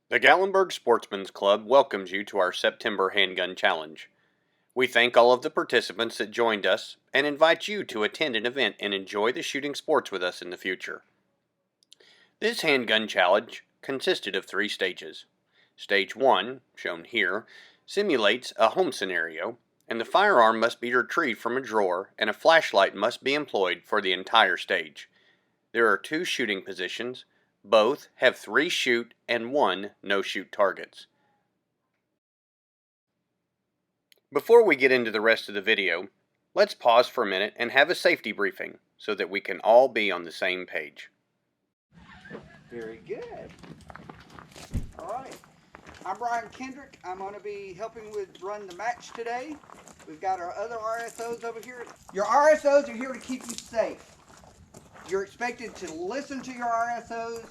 The Gatlinburg Sportsman's Club welcomes you to our September Handgun Challenge. We thank all of the participants that joined us and invite you to attend an event and enjoy the shooting sports with us in the future. This Handgun Challenge consisted of 3 stages. Stage 1, shown here, simulates a home scenario, and the firearm must be retrieved from a drawer and a flashlight must be employed for the entire stage. There are 2 shooting positions. Both have 3 shoot and 1 no-shoot targets. Before we get into the rest of the video, let's pause for a minute and have a safety briefing so that we can all be on the same page. Very good. All right. I'm Brian Kendrick. I'm going to be helping with run the match today. We've got our other RSOs over here. Your RSOs are here to keep you safe. You're expected to listen to your RSOs,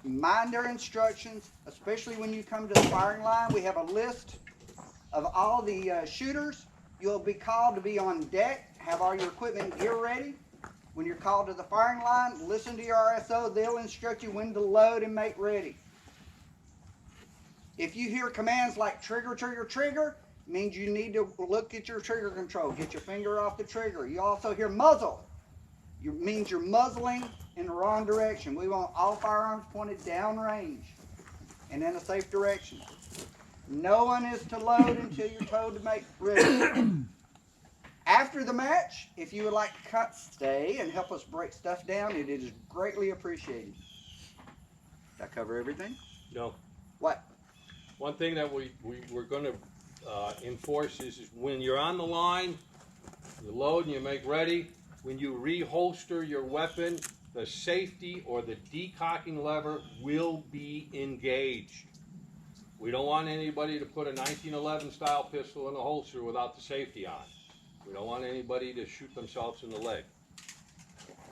mind their instructions, especially when you come to the firing line. We have a list of all the shooters. You'll be called to be on deck, have all your equipment and gear ready. When you're called to the firing line, listen to your RSO. They'll instruct you when to load and make ready. If you hear commands like trigger, trigger, trigger, it means you need to look at your trigger control. Get your finger off the trigger. You also hear muzzle. It means you're muzzling in the wrong direction. We want all firearms pointed downrange and in a safe direction. No one is to load until you're told to make ready. After the match, if you would like to stay and help us break stuff down, it is greatly appreciated. Did I cover everything? No. What? One thing that we're going to enforce is when you're on the line, you load and you make ready. When you reholster your weapon, the safety or the decocking lever will be engaged. We don't want anybody to put a 1911 style pistol in a holster without the safety on. We don't want anybody to shoot themselves in the leg.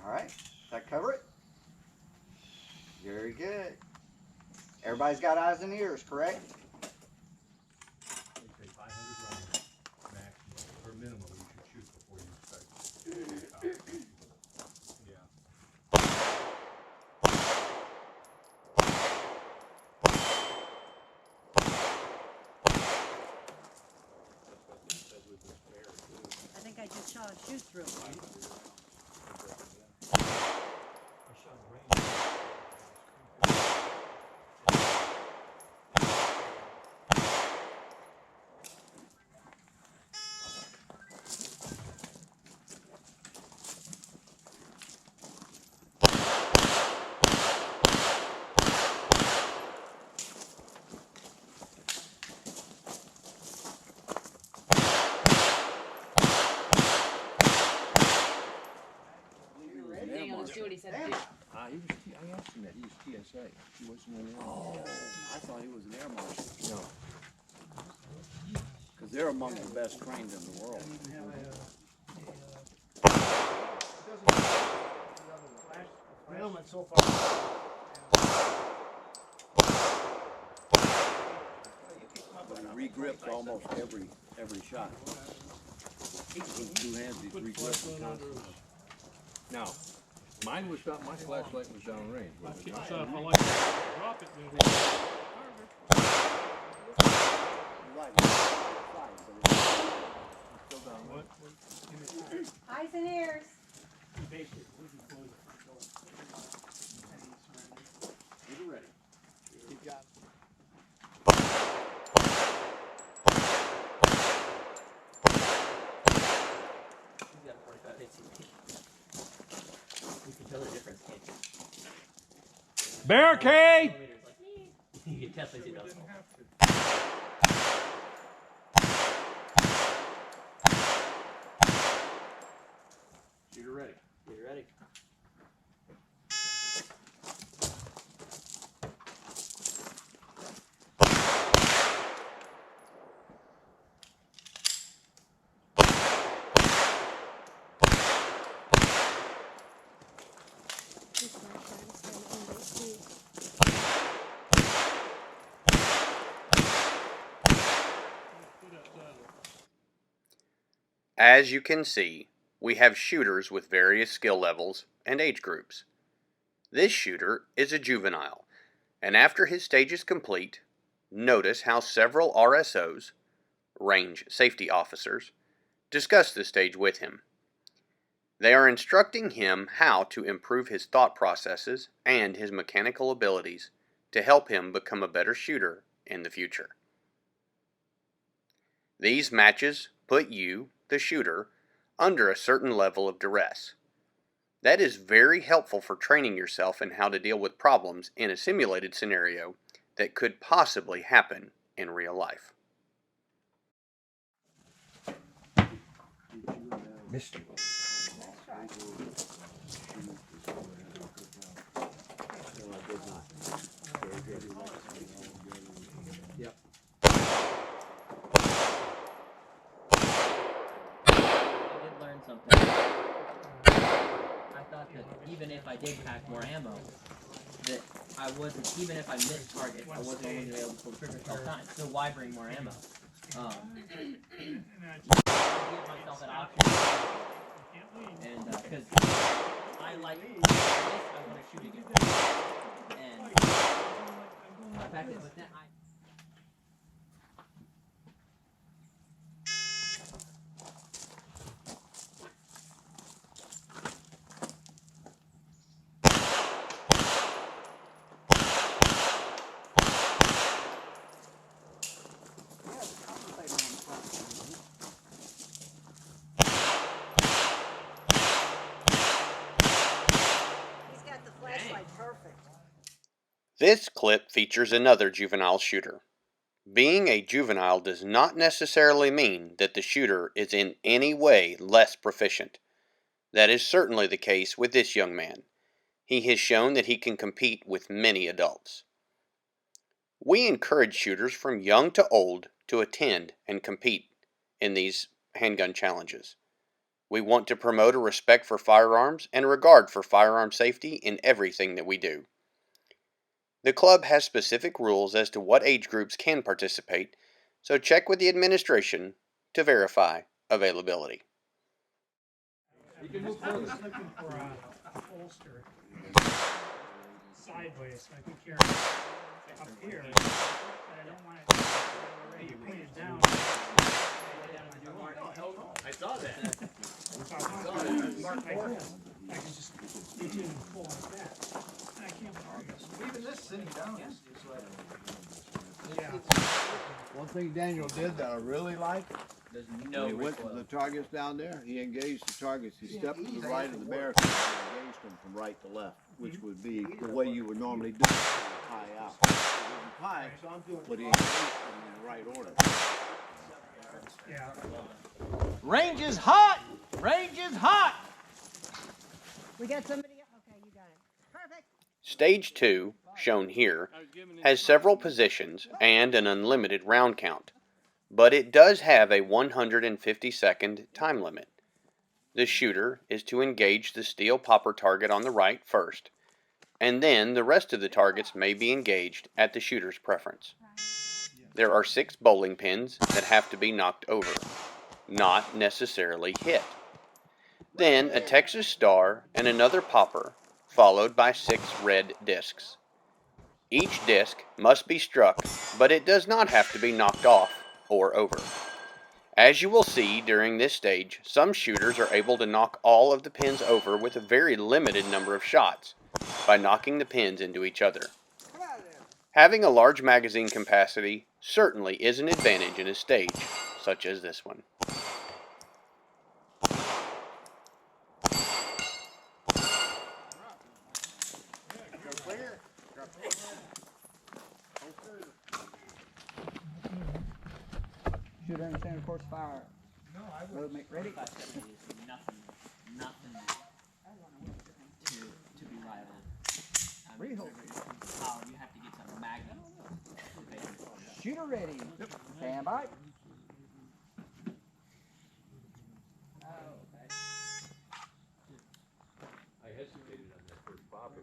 All right. Did that cover it? Very good. Everybody's got eyes and ears, correct? They say 500 rounds maximum, or minimum you should shoot before you start. I think I just shot a shoot through. Do what he said to do. I asked him that. He was TSA. He wasn't an air marshal. I thought he was an air marshal. No. Because they're among the best trained in the world. But he regripped almost every shot. With 2 hands, he's regripped constantly. Now, mine was not, my flashlight was downrange. Drop it, Eyes and ears. Get ready. You got it. You can tell the difference, can't you? Barricade! You can definitely see those. Shooter ready. Get ready. As you can see, we have shooters with various skill levels and age groups. This shooter is a juvenile. And after his stage is complete, notice how several RSOs, range safety officers, discuss the stage with him. They are instructing him how to improve his thought processes and his mechanical abilities to help him become a better shooter in the future. These matches put you, the shooter, under a certain level of duress. That is very helpful for training yourself in how to deal with problems in a simulated scenario that could possibly happen in real life. Missed you. I did learn something. I thought that even if I did pack more ammo, that I wasn't, even if I missed targets, I wasn't only going to be able to pull the trigger 12 times. So why bring more ammo? Give myself that option. And because I like this, I want to shoot again. And I packed it, but then I. He's got the flashlight perfect. This clip features another juvenile shooter. Being a juvenile does not necessarily mean that the shooter is in any way less proficient. That is certainly the case with this young man. He has shown that he can compete with many adults. We encourage shooters from young to old to attend and compete in these handgun challenges. We want to promote a respect for firearms and a regard for firearm safety in everything that we do. The club has specific rules as to what age groups can participate, so check with the administration to verify availability. You can move I forward. was looking for a holster sideways, so I could carry it up here, but I don't want it to point it down. I saw that. So I want it marked like this. I can just continue to pull like that. And I can't target. Even this sitting down is like. Yeah. One thing Daniel did that I really like, There's when no he went to recoil. the targets down there, he engaged the targets, he stepped to the right of the barricade and engaged them from right to left, which would be the way you would normally do it, high out. He didn't high, but he engaged them in the right order. Yeah. Range is hot! Range is hot! We got somebody. Okay, you got it. Perfect. Stage 2, shown here, has several positions and an unlimited round count, but it does have a 150-second time limit. The shooter is to engage the steel popper target on the right first, and then the rest of the targets may be engaged at the shooter's preference. There are 6 bowling pins that have to be knocked over, not necessarily hit. Then a Texas star and another popper, followed by 6 red discs. Each disc must be struck, but it does not have to be knocked off or over. As you will see during this stage, some shooters are able to knock all of the pins over with a very limited number of shots by knocking the pins into each other. Come out of there. Having a large magazine capacity certainly is an advantage in a stage such as this one. Shooter in the center course fire. No, I would. Movement ready. 570 is nothing to be right on. I mean, Rehold. how you have to get some magnet. Shooter ready. Stand by. I hesitated on that first popper.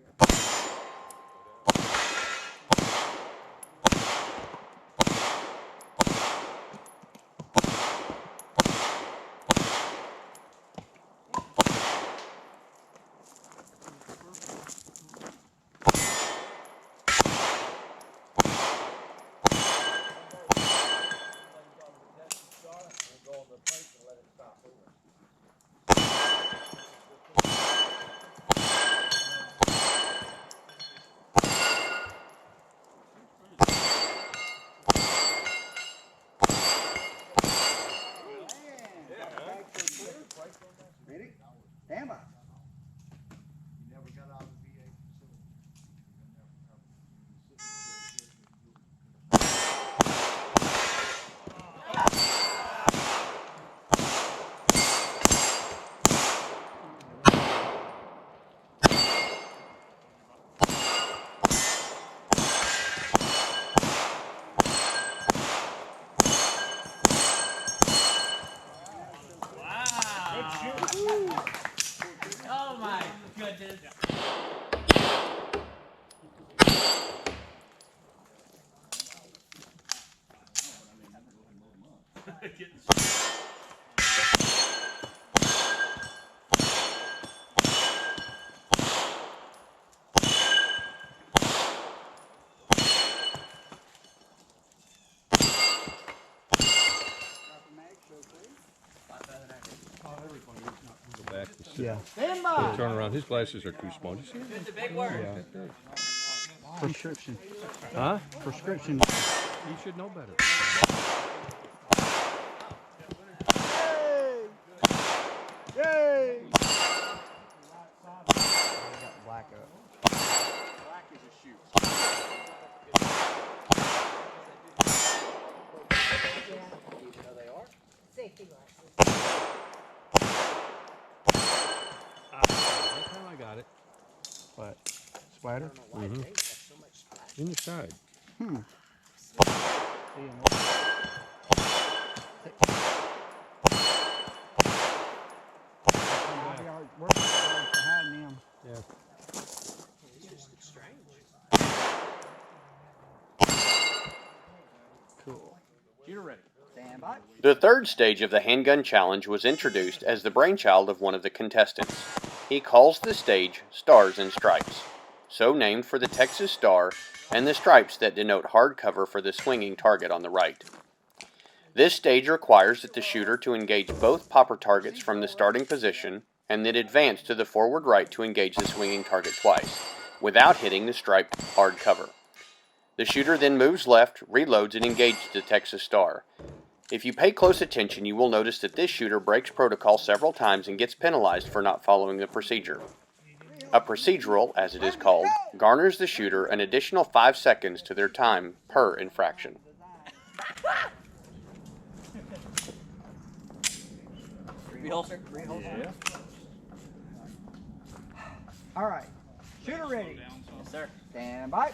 Yeah. Stand by. Turn around. His glasses are too small. You see him? It's a big word. Prescription. Huh? Prescription. He should know better. Yay! Black up. Black is a shoot. Safety glasses. That time I got it. What? Splatter? In the side. Working hard for hiding them. Yeah. Cool. Shooter ready. Stand by. The third stage of the handgun challenge was introduced as the brainchild of one of the contestants. He calls the stage Stars and Stripes, so named for the Texas star and the stripes that denote hard cover for the swinging target on the right. This stage requires that the shooter to engage both popper targets from the starting position and then advance to the forward right to engage the swinging target twice, without hitting the striped hard cover. The shooter then moves left, reloads, and engages the Texas star. If you pay close attention, you will notice that this shooter breaks protocol several times and gets penalized for not following the procedure. A procedural, as it is called, garners the shooter an additional 5 seconds to their time per infraction. Reholster. Yeah. All right. Shooter ready. Yes, sir. Stand by.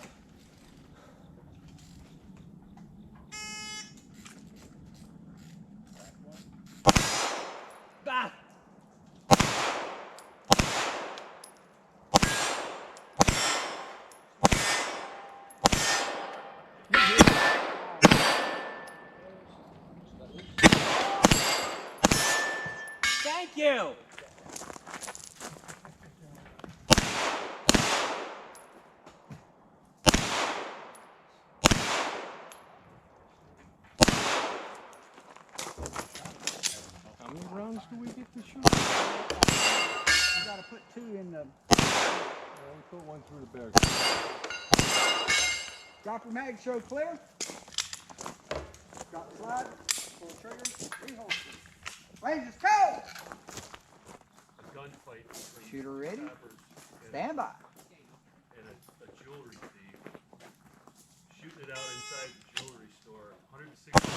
Ah! Thank you. How many rounds do we get to shoot? You gotta put 2 in the. We put one through the barrel. Drop your mag, show clear. Drop the slide. Pull the trigger. Reholster. Ranges, go! Gunfight between Shooter ready. choppers Stand by. and a jewelry thief. Shooting it out inside the jewelry store. 160.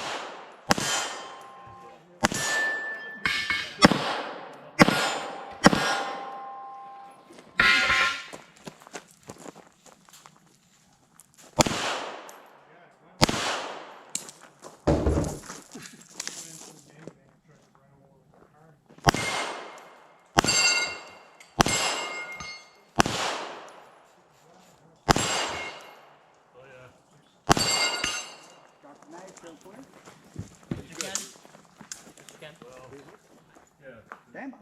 Oh yeah. Drop the mag, show clear. You can. You can. Well, yeah. Stand by.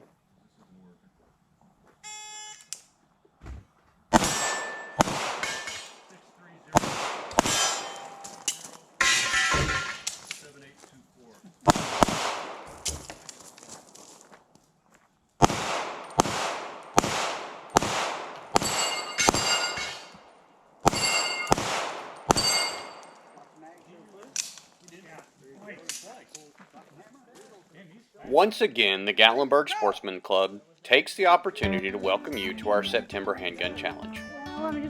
Once again, the Gatlinburg Sportsman Club takes the opportunity to welcome you to our September Handgun Challenge.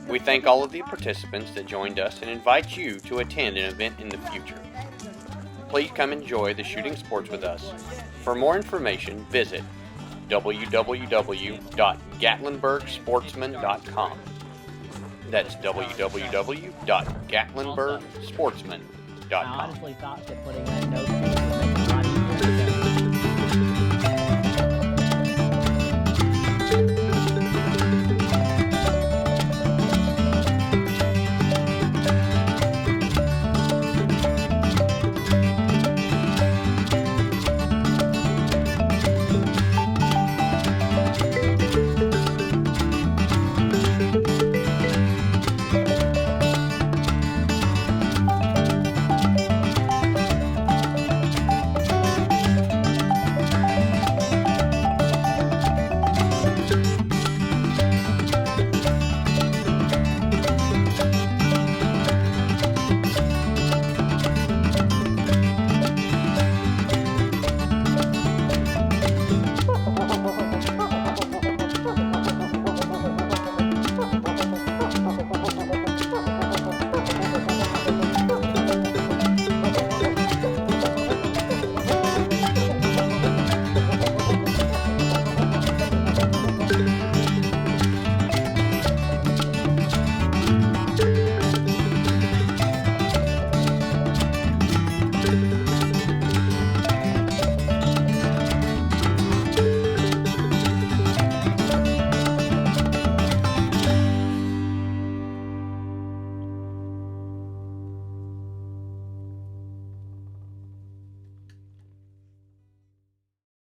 We thank all of the participants that joined us and invite you to attend an event in the future. Please come enjoy the shooting sports with us. For more information, visit www.gatlinburgsportsman.com. That's www.gatlinburgsportsman.com. I honestly thought that putting that note would make it a lot easier.